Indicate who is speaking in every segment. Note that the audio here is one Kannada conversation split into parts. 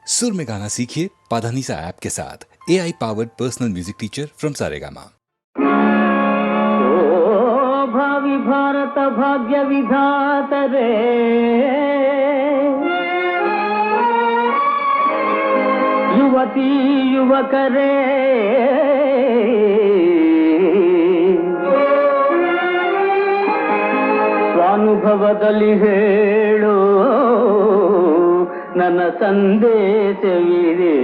Speaker 1: सुर में गाना सीखिए पाधानीसा ऐप के साथ। AI powered personal music teacher from Saregama.
Speaker 2: भावी भारत भाग्य विधातरे युवती युवकरे स्वानुभवದಲ್ಲಿ ಹೇಳೋ ನನ್ನ ಸಂದೇಶವಿದೆ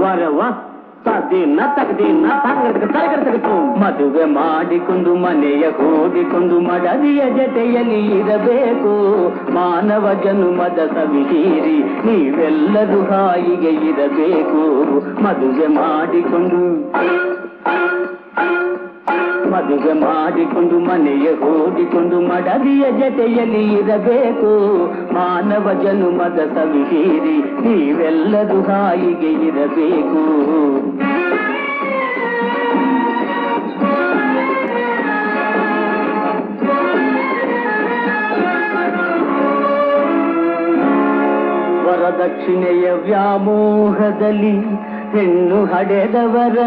Speaker 2: ವರವ ತದಿನ ತಗದಿನ ತಗದಿತು ಮದುವೆ ಮಾಡಿಕೊಂಡು ಮನೆಯ ಹೋಗಿಕೊಂಡು ಮಡದಿಯ ಜೊತೆಯಲ್ಲಿ ಇರಬೇಕು ಮಾನವ ಜನುಮದ ಸವಿಹೀರಿ ನೀವೆಲ್ಲರೂ ಹಾಯಿಗೆ ಇರಬೇಕು ಮದುವೆ ಮಾಡಿಕೊಂಡು ಮನೆಯ ಹೋಗಿಕೊಂಡು ಮಡದಿಯ ಜೊತೆಯಲ್ಲಿ ಇರಬೇಕು ಮಾನವ ಜನುಮದ ಸವಿಹೀರಿ ನೀವೆಲ್ಲರೂ ಹಾಯಿಗೆ ಇರಬೇಕು. ವರದಕ್ಷಿಣೆಯ ವ್ಯಾಮೋಹದಲ್ಲಿ ಹೆಣ್ಣು ಹಡೆದವರ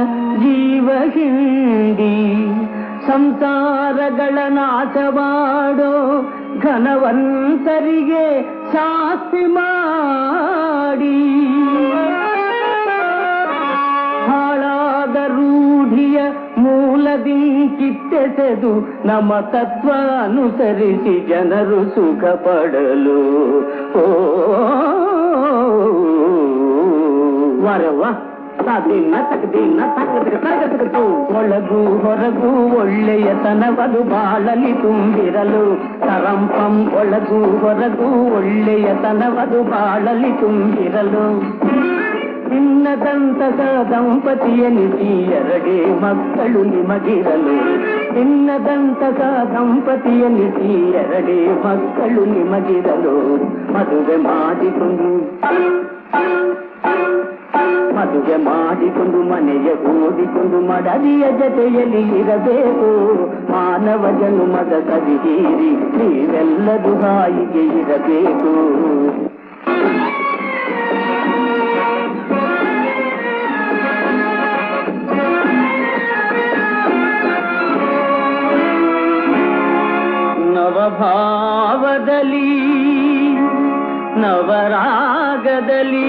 Speaker 2: ಜೀವ ಹಿಂಡಿ ಸಂಸಾರಗಳ ನಾಶ ಮಾಡೋ ಘನವಂತರಿಗೆ ಶಾಸ್ತಿ ಮಾಡಿ ಹಾಳಾದ ರೂಢಿಯ ಮೂಲದಿ ಕಿತ್ತೆಸೆದು ನಮ್ಮ ತತ್ವ ಅನುಸರಿಸಿ ಜನರು ಸುಖ ಪಡಲು ವರವ ತದಿನ ತಗದಿನ ತಗದಿತು ಒಳಗೂ ಹೊರಗೂ ಒಳ್ಳೆಯತನವದು ಬಾಳಲಿ ತುಂಬಿರಲು ತರಂಪಂ ಒಳಗೂ ಹೊರಗೂ ಒಳ್ಳೆಯತನವದು ಬಾಳಲಿ ತುಂಬಿರಲು ಇನ್ನದಂತಕ ದಂಪತಿಯನಿಸಿ ಎರಡೇ ಮಕ್ಕಳು ನಿಮಗಿರಲು ಇನ್ನದಂತಕ ದಂಪತಿಯನಿಸಿ ಎರಡೇ ಮಕ್ಕಳು ನಿಮಗಿರಲು ಮದುವೆ ಮಾಡಿಕೊಂಡು ಮನೆಯ ಓದಿಕೊಂಡು ಮಡದಿಯ ಜೊತೆಯಲ್ಲಿ ಇರಬೇಕು ಮಾನವ ಜನುಮದ ಸವಿಹೀರಿ ನೀವೆಲ್ಲರೂ ಹಾಯಿಗೆ ಇರಬೇಕು. ನವಭಾವದಲ್ಲಿ ನವರಾಗದಲ್ಲಿ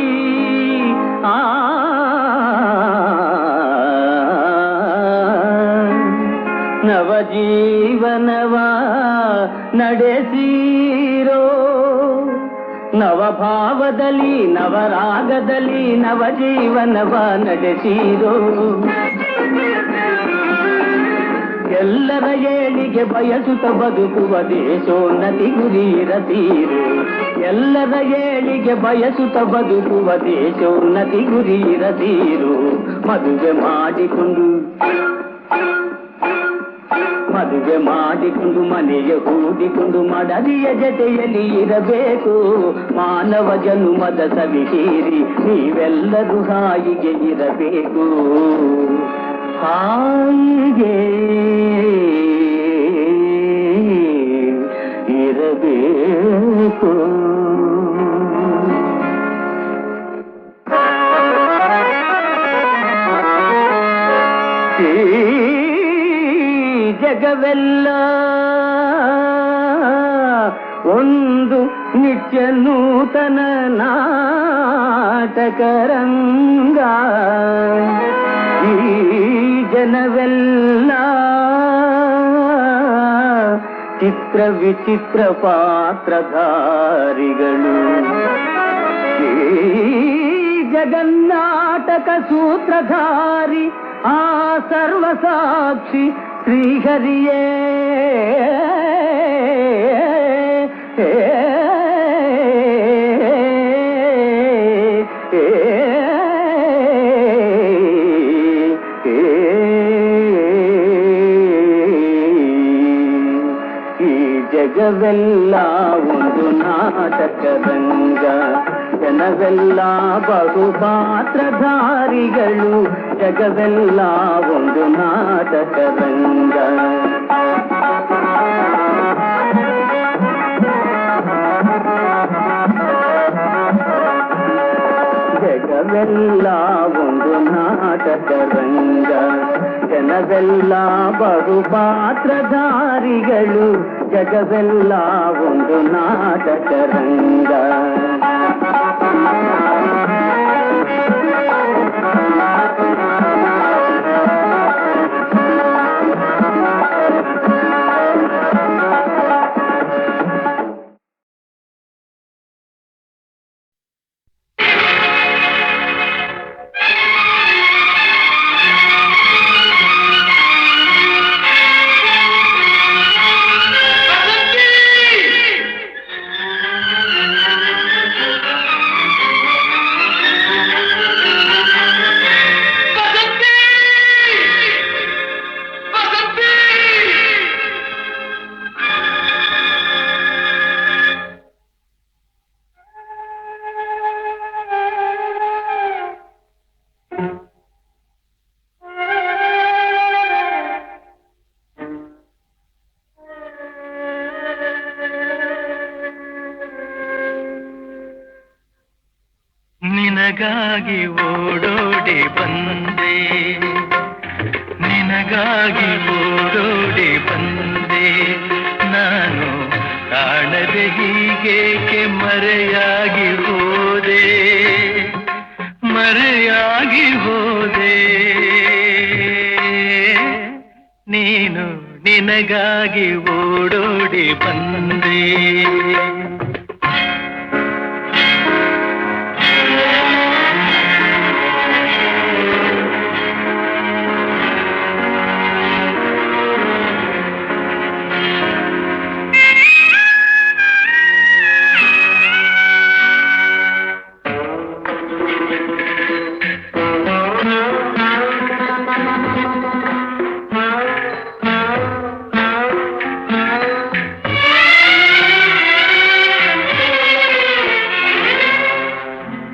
Speaker 2: ನವಜೀವನವ ನಡೆಸಿರೋ ನವಭಾವದಲ್ಲಿ ನವರಾಗದಲ್ಲಿ ನವಜೀವನವ ನಡೆಸಿರೋ ಎಲ್ಲರ ಏಳಿಗೆ ಬಯಸುತ್ತ ಬದುಕುವ ದೇಶೋನ್ನತಿ ಗುರಿ ಇರತೀರು ಎಲ್ಲರ ಏಳಿಗೆ ಬಯಸುತ್ತ ಬದುಕುವ ದೇಶೋನ್ನತಿ ಗುರಿ ಇರತೀರು ಮದುವೆ ಮಾಡಿಕೊಂಡು ಮನೆಯ ಹೂಡಿಕೊಂಡು ಮಡದಿಯ ಜೊತೆಯಲ್ಲಿ ಇರಬೇಕು ಮಾನವ ಜನುಮದ ಸವಿಹೀರಿ ನೀವೆಲ್ಲರೂ ಹಾಯಿಗೆ ಇರಬೇಕು ಹಾಯಿಗೆ ಇರಬೇಕು. ಜಗವೆಲ್ಲ ಒಂದು ನಿತ್ಯ ನೂತನ ನಾಟಕರಂಗ ಈ ಜನವೆಲ್ಲ ಚಿತ್ರ ವಿಚಿತ್ರ ಪಾತ್ರಧಾರಿಗಳು ಈ ಜಗನ್ನಾಟಕ ಸೂತ್ರಧಾರಿ ಆ ಸರ್ವಸಾಕ್ಷಿ ಶ್ರೀಹರಿಯೇ ಜಗವೆಲ್ಲ ಒಂದು ನಾಟಕರಂಗ ಜನವೆಲ್ಲ ಬಹುಪಾತ್ರಧಾರಿಗಳು ಜಗವೆಲ್ಲ ಒಂದು ನಾಟಕರಂಗ ಜಗವೆಲ್ಲ ಒಂದು ನಾಟಕ ರಂಗ, ಜನವೆಲ್ಲ ಬಡು ಪಾತ್ರಧಾರಿಗಳು, ಜಗವೆಲ್ಲ ಒಂದು ನಾಟಕ ರಂಗ.
Speaker 3: ನಿನಗಾಗಿ ಓಡೋಡಿ ಬಂದೆ, ನಿನಗಾಗಿ ಓಡೋಡಿ ಬಂದೆ, ನಾನು ಕಾಣದೆ ಹೀಗೇಕೆ ಮರೆಯಾಗಿ ಹೋದೆ, ಮರೆಯಾಗಿ ಹೋದೆ. ನೀನು ನಿನಗಾಗಿ ಓಡೋಡಿ ಬಂದೆ.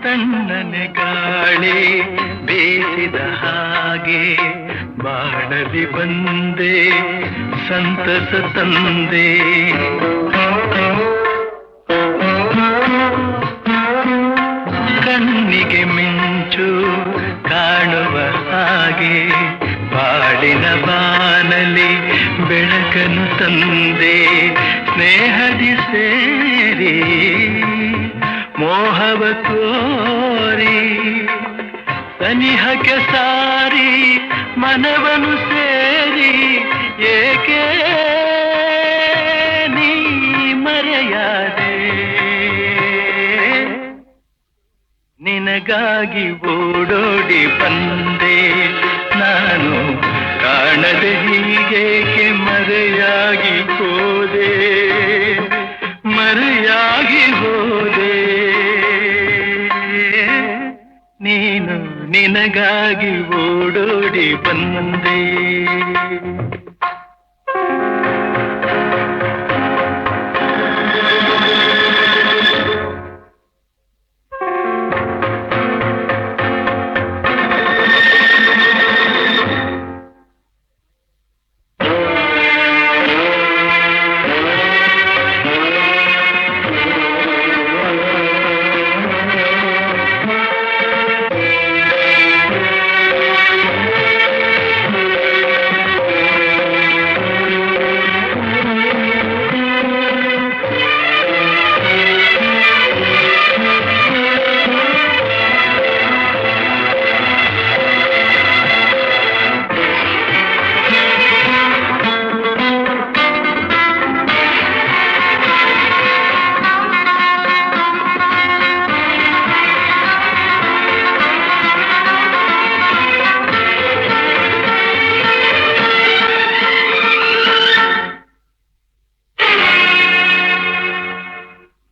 Speaker 3: ತಣ್ಣನೆ ಗಾಳಿ ಬೇಸಿದ ಹಾಗೆ ಬಾಳಲಿ ಬಂದೆ, ಸಂತಸ ತಂದೆ. ಕಣ್ಣಿಗೆ ಮಿಂಚು ಕಾಣುವ ಹಾಗೆ ಬಾಳಿನ ಬಾನಲಿ ಬೆಳಕನ್ನು ತಂದೆ. ಸ್ನೇಹದಿ ಸೇರಿ ಮೋಹವ ತೋರಿ ಸನಿಹಕ್ಕೆ ಸಾರಿ ಮನವನು ಸೇರಿ ಏಕೆ ನೀ ಮರೆಯಾದೆ. ನಿನಗಾಗಿ ಓಡೋಡಿ ಬಂದೆ, ನಾನು ಕಾಣದೆ ಹೀಗೇಕೆ ಮರೆಯಾಗಿ ಹೋದೆ, ಮರೆಯಾಗಿ ಹೋದೆ. ನೀನು ನಿನಗಾಗಿ ಓಡೋಡಿ ಬಂದೆ.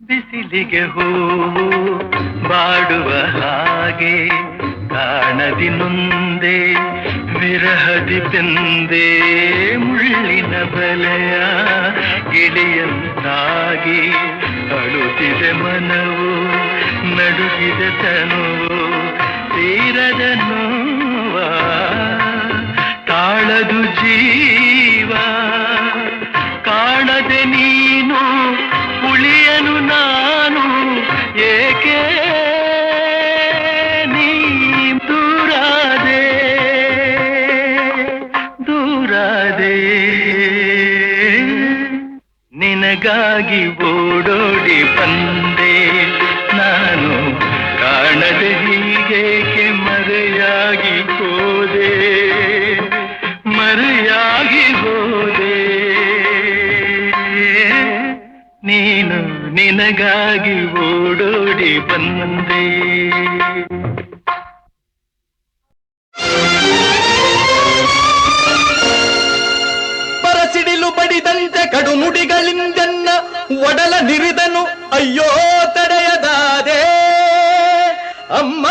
Speaker 3: ಬಿಸಿಲಿಗೆ ಹೂವು ಬಾಡುವ ಹಾಗೆ ಕಾಣದಿ ನೊಂದೆ, ವಿರಹದಿ ಬೆಂದೆ. ಮುಳ್ಳಿನ ಬಲೆಯ ಗಿಳಿಯಂತಾಗಿ ಅಳುತ್ತಿದೆ ಮನವು, ನಡುಗಿದೆ ತನುವು. ತೀರದ ನೋವ ತಾಳದು ಜೀವ, ಕಾಣದೆ ನೀನು ಉಳಿಯನು ನಾನು ಏಕೆ ನೀ ಬಂದೆ.
Speaker 4: ಪರಸಿಡಿಲು ಬಡಿದಂತೆ ಕಡು ನುಡಿಗಳಿಂದೆನ್ನ ಒಡಲ ನಿರಿದನು, ಅಯ್ಯೋ ತಡೆಯದಾದೆ ಅಮ್ಮ.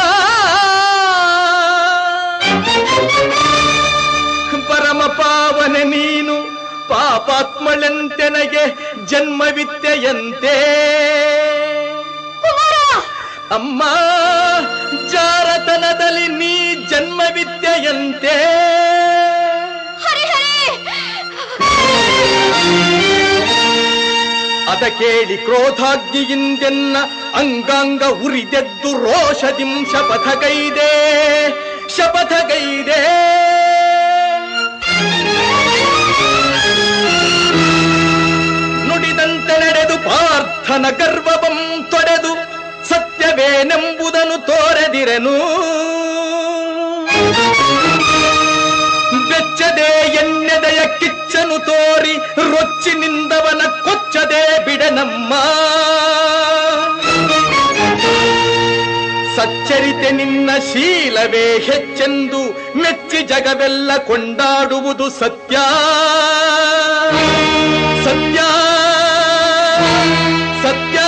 Speaker 4: ಪರಮ ಪಾವನೆ ನೀನು ಪಾಪಾತ್ಮಳೆಂತೆನಗೆ ಜನ್ಮವಿತ್ತೆಯಂತೆ ಅಮ್ಮ. ಜಾರತನದಲ್ಲಿ ನೀ ಜನ್ಮವಿದ್ಯೆಯಂತೆ. ಅದ ಕೇಳಿ ಕ್ರೋಧಾಗ್ನಿಯಿಂದೆನ್ನ ಅಂಗಾಂಗ ಉರಿದೆದ್ದು ರೋಷದಿಂ ಶಪಥಗೈದೆ ಶಪಥಗೈದೆ. ನುಡಿದಂತೆ ನಡೆದು ಪಾರ್ಥನ ಗರ್ವವಂ ತೊಡೆದು ಸತ್ಯವೇನೆಂಬುದನ್ನು ತೋರೆದಿರೆನು. ಬೆಚ್ಚದೆ ಎಣ್ಣೆದೆಯ ಕಿಚ್ಚನು ತೋರಿ ರೊಚ್ಚಿನಿಂದವನ ಕೊಚ್ಚದೆ ಬಿಡನಮ್ಮ. ಸಚ್ಚರಿತೆ ನಿನ್ನ ಶೀಲವೇ ಹೆಚ್ಚೆಂದು ಮೆಚ್ಚಿ ಜಗವೆಲ್ಲ ಕೊಂಡಾಡುವುದು ಸತ್ಯ ಸತ್ಯ ಸತ್ಯ.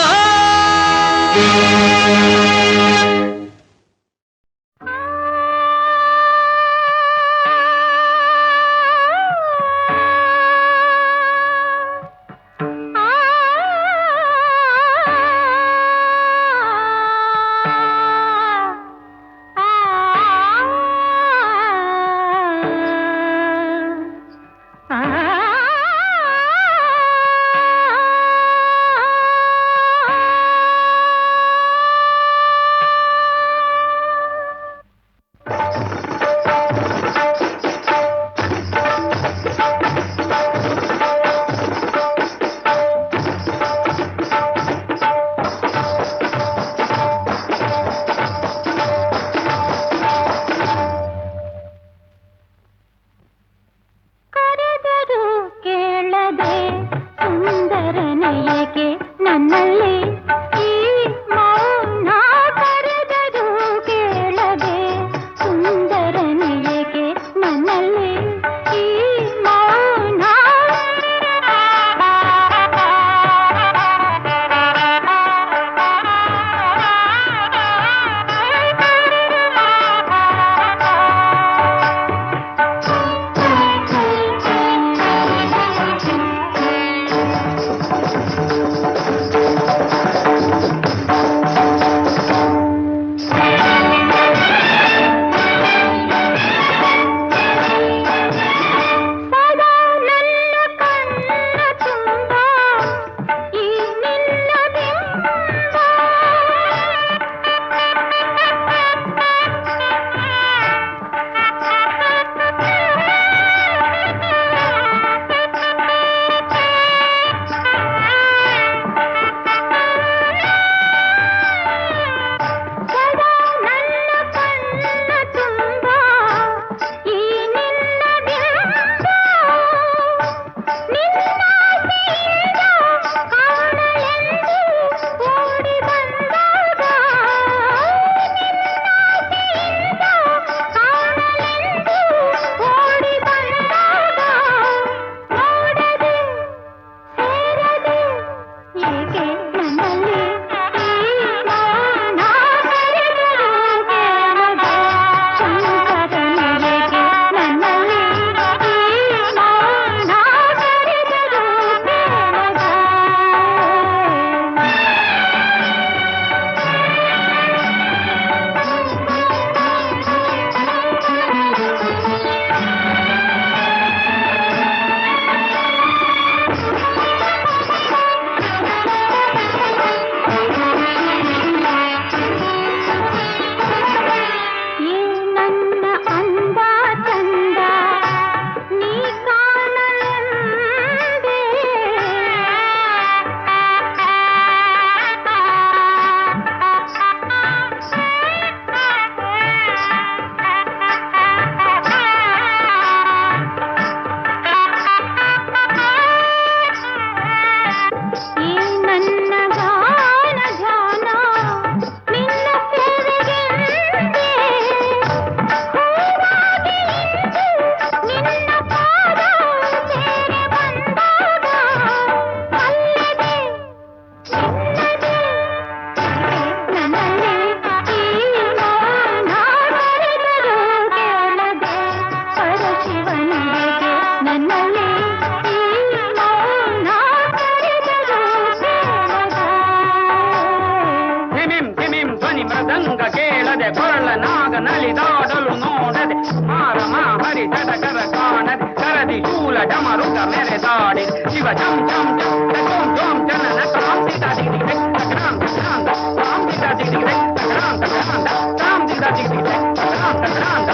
Speaker 2: ಕೇಳದೆ ಕೊರಳ ನಾಗ ನಲಿದಾಡಲು ನೋಡದೆ ಮಾರಮ ಹರಿ ಜಟಕರ ಕಾಣದೆ ಕರದಿ ಶೂಲ ಡಮರುಗ ಮೆರೆದಾಡಿ ಶಿವ ಜಂ ಜಂ ಜಂ ಜಂ ಜಂ ಜನನ ಕ್ರಾಂತಿದ ದಿಗಿದೆ ಕ್ರಾಂತ ಕ್ರಾಂತ ಕ್ರಾಂತಿದ ದಿಗಿದೆ ಕ್ರಾಂತ ಕ್ರಾಂತ ಕ್ರಾಂತಿದ ದಿಗಿದೆ ಕ್ರಾಂತ ಕ್ರಾಂತ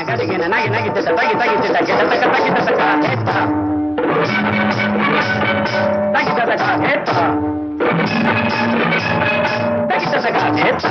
Speaker 2: ಗಡಿಗೆನ ನಗಿ ನಗಿಸಿದ ತಗಿ ತಗಿಸಿದ ಗೆದ ತಗ ತಗಿದ ತಗ ಹೆತ್ತ ತಗಿದ ತಗ ಹೆತ್ತ ತಗಿದ ತಗ ಹೆತ್ತ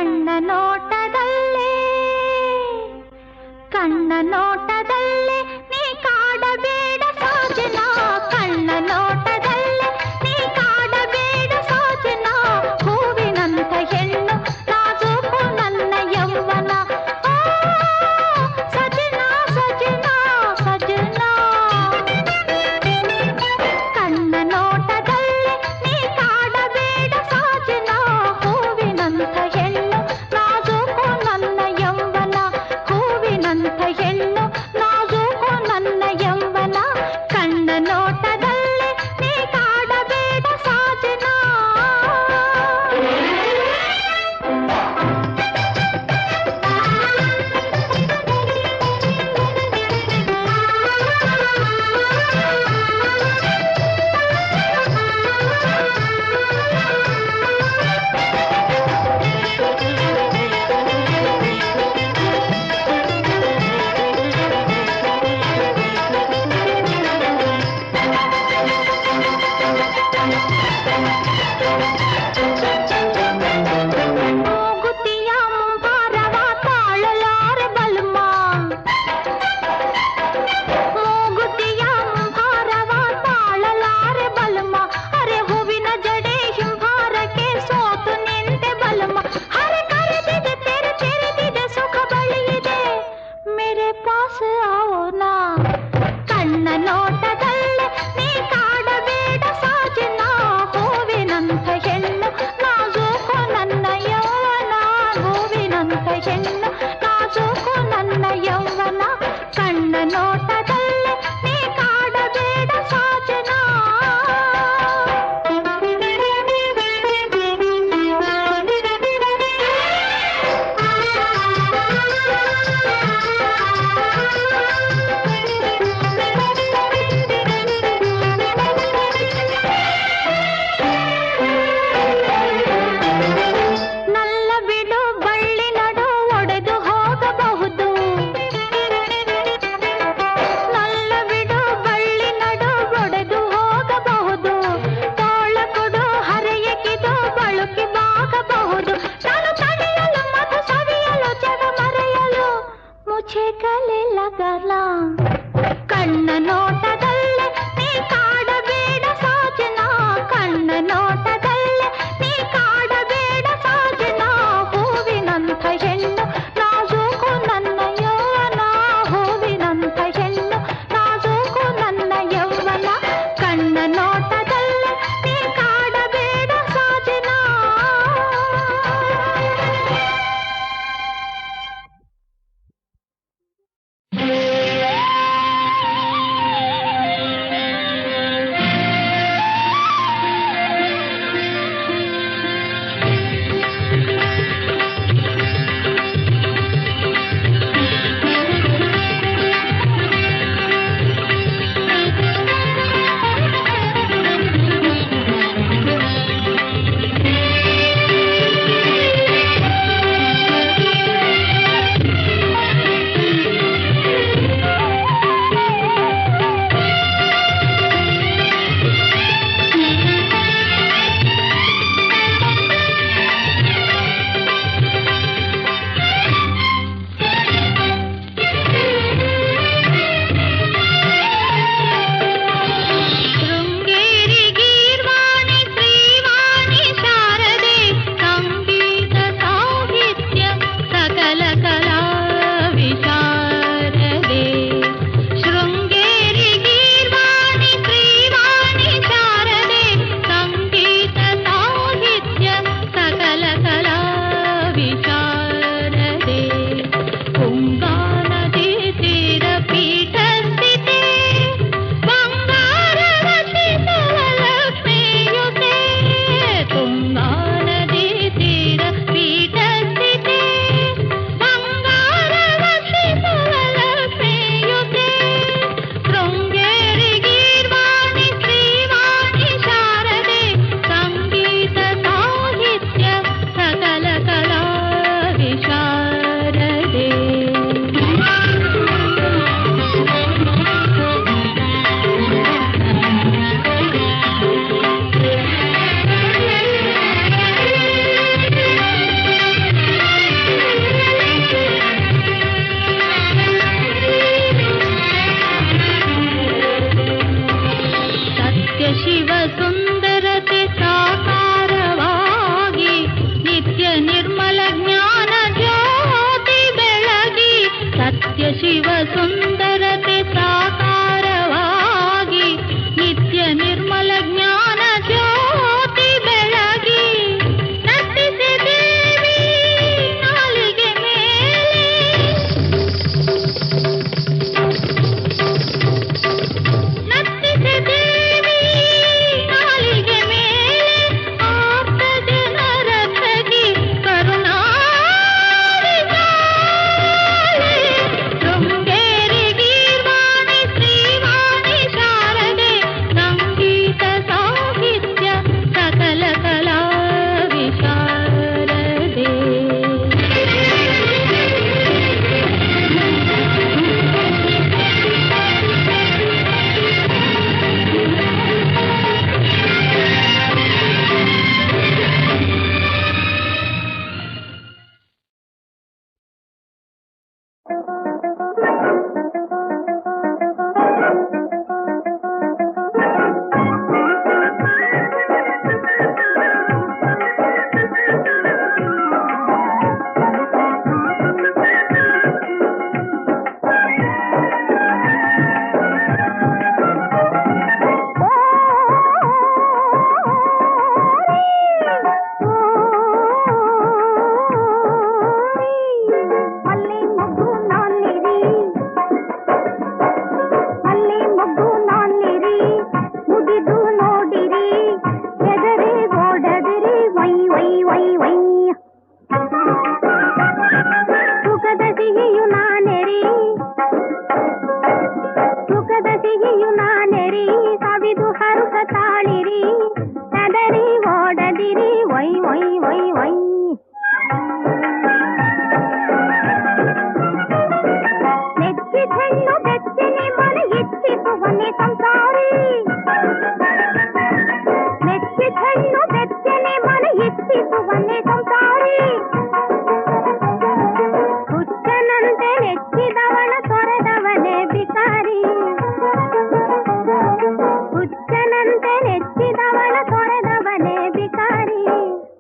Speaker 5: ಕಣ್ಣ ನೋಟದಲ್ಲೇ ನೀ ಕಾಡಬೇಡ ಸಾಜನ, ಕಣ್ಣ ನೋಟದಲ್ಲೇ ನೀ ಕಾಡಬೇಡ ಸಾಜನ, ಹೂವಿನಂತ ಹೆಣ್ಣು ನಾಜೂಕು ನನ್ನ ಯೌವನ, ಸಜನ ಸಜನ ಸಜನ. ಕಣ್ಣ ನೋಟದಲ್ಲೇ ನೀ ಕಾಡಬೇಡ ಸಾಜನ, ಹೂವಿನಂತ ಹೆಣ್ಣು ನಾಜೂಕು ನನ್ನ ಯೌವನ, ಹೂವಿನಂತ ಹೆಣ್ಣು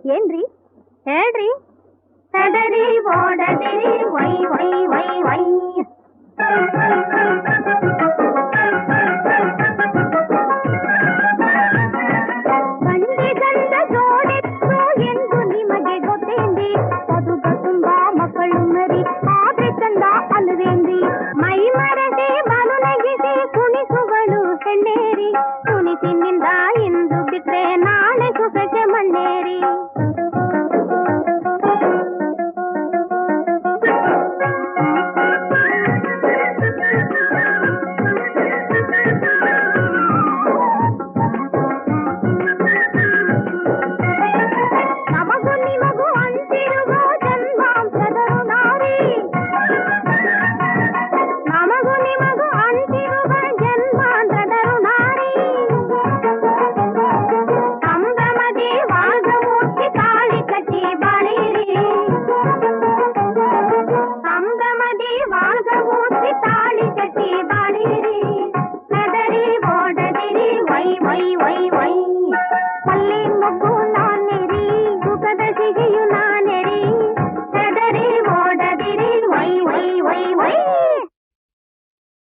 Speaker 5: ಏನ್ರಿ ಹೇಳ್ರಿ ಹೆದರಿ ಓಡದಿರಿ ವೈ ವೈ ವೈ ವೈ ಗಂಡಿ ಗಂಡ ಜೋಡೆತ್ತು ಎಂದು ನಿಮಗೆ ಗೊತ್ತೇನ್ರಿ ಪದುಗ ತುಂಬಾ ಮಕ್ಕಳು ಮರಿ ಆದ್ರೆ ಚಂದ ಅಲ್ವೇನ್ರಿ ಮೈ ಮರದೆ ಬಲು ನಗಿಸಿ ಕುಣಿಸುಗಳು ಹೆಣ್ಣೇರಿ ಕುಣಿಸಿನಿಂದ ಇಂದು ಬಿಟ್ರೆ ನಾಳೆ ಸುಖಕ್ಕೆ ಮಣ್ಣೇರಿ ನಮಗೂ ನಿಮಗೂ ಅಂತಿರುವ ಜನ್ಮಾಂತದರು ನಾರಿ ನಮಗೂ ನಿಮಗೂ ಅಂತಿರುವ ಜನ್ಮಾಂತದರು ನಾರಿ ಸಂಭ್ರಮದಿ ವಾಲ್ಗಮೂರ್ತಿ ತಾಳಿ ಕಟ್ಟಿ ಬಾಳಿರಿ ಸಂಭ್ರಮದಿ ವಾಲ್ಗಮೂರ್ತಿ ತಾಳಿ ಕಟ್ಟಿ ಬಾಳಿರಿ ಹೆದರಿ ಓಡದಿರಿ ವೈ ವೈ